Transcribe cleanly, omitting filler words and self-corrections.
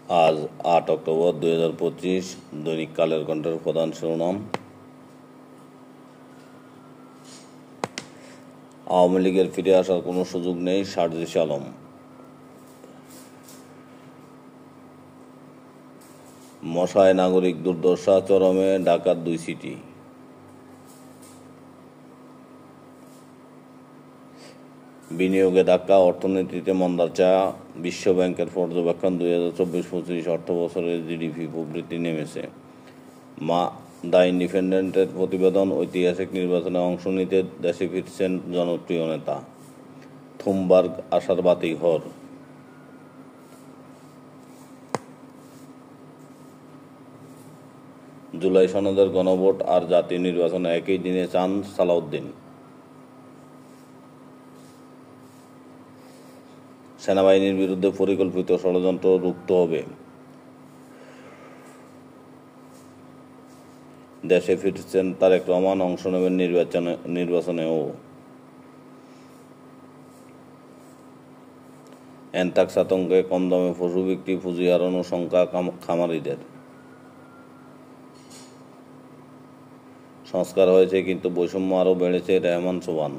আজ ৮ অক্টোবর ২০২৫। দৈনিক কালের কণ্ঠের প্রধান শিরোনাম। আওয়ামী লীগের ফিরে আসার কোনো সুযোগ নেই, সার্জিস আলম। মশায় নাগরিক দুর্দশা চরমে, ঢাকার ২ সিটি। বিনিয়োগে ধাক্কা, অর্থনীতিতে মন্দার ছায়া। বিশ্বব্যাংকের পর্যবেক্ষণ, ২০২৪-২৫ অর্থবছরের জিডিপি প্রবৃদ্ধি নেমেছে। দ্য ইন্ডিপেন্ডেন্টের প্রতিবেদন, ঐতিহাসিক নির্বাচনে অংশ নিতে দেশে ফিরছেন জনপ্রিয় নেতা। থুমবার্গ আশার বাতিঘর। জুলাই সনদের গণভোট আর জাতীয় নির্বাচন একই দিনে চান সালাউদ্দিন। সেনাবাহিনীর বিরুদ্ধে পরিকল্পিত ষড়যন্ত্র রুখতে হবে। দেশে ফিরছেন তারেক রহমান, অংশ নেবেন নির্বাচনেও। অ্যানথ্রাক্স আতঙ্কে কম দামে পশু বিক্রি, পুঁজি হারানো শঙ্কা খামারিদের। সংস্কার হয়েছে কিন্তু বৈষম্য আরও বেড়েছে, রেহমান সোবহান।